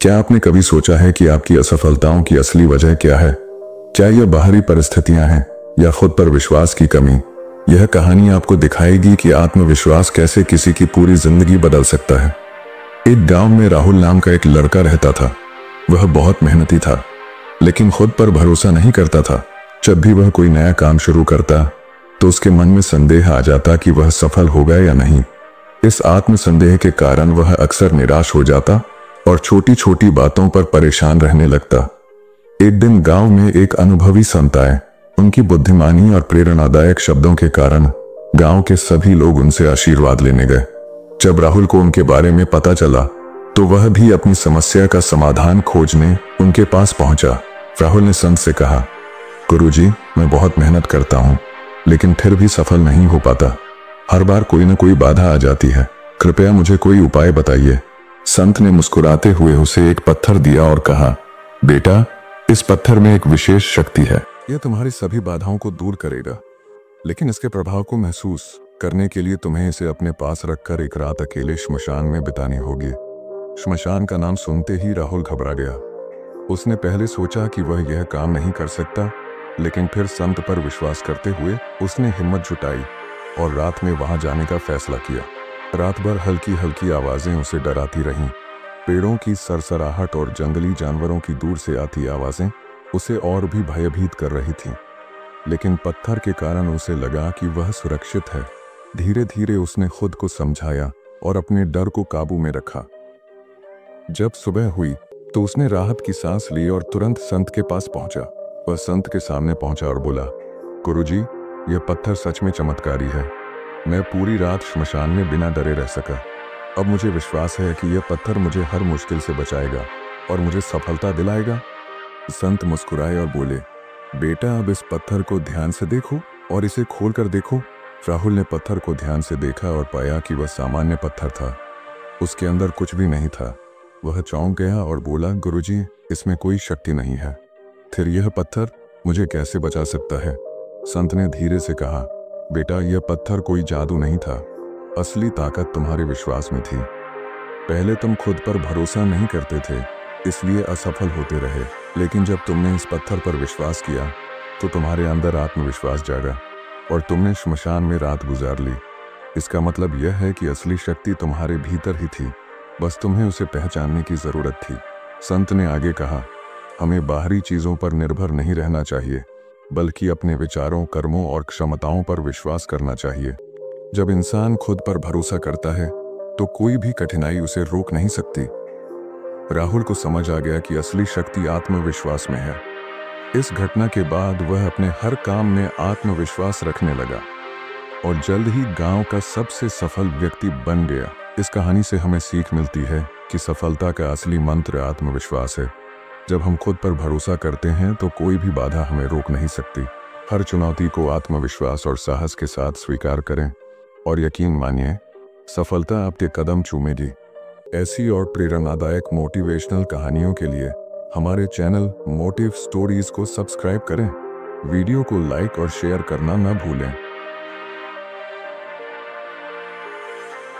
क्या आपने कभी सोचा है कि आपकी असफलताओं की असली वजह क्या है? क्या यह बाहरी परिस्थितियां हैं या खुद पर विश्वास की कमी? यह कहानी आपको दिखाएगी कि आत्मविश्वास कैसे किसी की पूरी जिंदगी बदल सकता है। एक गांव में राहुल नाम का एक लड़का रहता था। वह बहुत मेहनती था, लेकिन खुद पर भरोसा नहीं करता था। जब भी वह कोई नया काम शुरू करता तो उसके मन में संदेह आ जाता कि वह सफल होगा या नहीं। इस आत्मसंदेह के कारण वह अक्सर निराश हो जाता और छोटी छोटी बातों पर परेशान रहने लगता। एक दिन गांव में एक अनुभवी संत आए। उनकी बुद्धिमानी और प्रेरणादायक शब्दों के कारण गांव के सभी लोग उनसे आशीर्वाद लेने गए। जब राहुल को उनके बारे में पता चला तो वह भी अपनी समस्या का समाधान खोजने उनके पास पहुंचा। राहुल ने संत से कहा, गुरुजी, मैं बहुत मेहनत करता हूं, लेकिन फिर भी सफल नहीं हो पाता। हर बार कोई न कोई बाधा आ जाती है। कृपया मुझे कोई उपाय बताइए। संत ने मुस्कुराते हुए उसे एक पत्थर दिया और कहा, बेटा, इस पत्थर में एक विशेष शक्ति है। यह तुम्हारी सभी बाधाओं को दूर करेगा, लेकिन इसके प्रभाव को महसूस करने के लिए तुम्हें इसे अपने पास रखकर एक रात अकेले श्मशान में बितानी होगी। श्मशान का नाम सुनते ही राहुल घबरा गया। उसने पहले सोचा कि वह यह काम नहीं कर सकता, लेकिन फिर संत पर विश्वास करते हुए उसने हिम्मत जुटाई और रात में वहां जाने का फैसला किया। रात भर हल्की हल्की आवाजें उसे डराती रहीं। पेड़ों की सरसराहट और जंगली जानवरों की दूर से आती आवाजें उसे और भी भयभीत कर रही थीं। लेकिन पत्थर के कारण उसे लगा कि वह सुरक्षित है। धीरे धीरे उसने खुद को समझाया और अपने डर को काबू में रखा। जब सुबह हुई तो उसने राहत की सांस ली और तुरंत संत के पास पहुंचा। वह संत के सामने पहुंचा और बोला, गुरुजी, यह पत्थर सच में चमत्कारी है। मैं पूरी रात श्मशान में बिना डरे रह सका। अब मुझे विश्वास है कि यह पत्थर मुझे हर मुश्किल से बचाएगा और मुझे सफलता दिलाएगा। संत मुस्कुराए और बोले, बेटा, अब इस पत्थर को ध्यान से देखो और इसे खोल कर देखो। राहुल ने पत्थर को ध्यान से देखा और पाया कि वह सामान्य पत्थर था। उसके अंदर कुछ भी नहीं था। वह चौंक गया और बोला, गुरुजी, इसमें कोई शक्ति नहीं है। फिर यह पत्थर मुझे कैसे बचा सकता है? संत ने धीरे से कहा, बेटा, यह पत्थर कोई जादू नहीं था। असली ताकत तुम्हारे विश्वास में थी। पहले तुम खुद पर भरोसा नहीं करते थे, इसलिए असफल होते रहे। लेकिन जब तुमने इस पत्थर पर विश्वास किया तो तुम्हारे अंदर आत्मविश्वास जागा और तुमने श्मशान में रात गुजार ली। इसका मतलब यह है कि असली शक्ति तुम्हारे भीतर ही थी, बस तुम्हें उसे पहचानने की जरूरत थी। संत ने आगे कहा, हमें बाहरी चीजों पर निर्भर नहीं रहना चाहिए, बल्कि अपने विचारों, कर्मों और क्षमताओं पर विश्वास करना चाहिए। जब इंसान खुद पर भरोसा करता है तो कोई भी कठिनाई उसे रोक नहीं सकती। राहुल को समझ आ गया कि असली शक्ति आत्मविश्वास में है। इस घटना के बाद वह अपने हर काम में आत्मविश्वास रखने लगा और जल्द ही गांव का सबसे सफल व्यक्ति बन गया। इस कहानी से हमें सीख मिलती है कि सफलता का असली मंत्र आत्मविश्वास है। जब हम खुद पर भरोसा करते हैं तो कोई भी बाधा हमें रोक नहीं सकती। हर चुनौती को आत्मविश्वास और साहस के साथ स्वीकार करें और यकीन मानिए, सफलता आपके कदम चूमेगी। ऐसी और प्रेरणादायक मोटिवेशनल कहानियों के लिए हमारे चैनल मोटिव स्टोरीज को सब्सक्राइब करें। वीडियो को लाइक और शेयर करना न भूलें।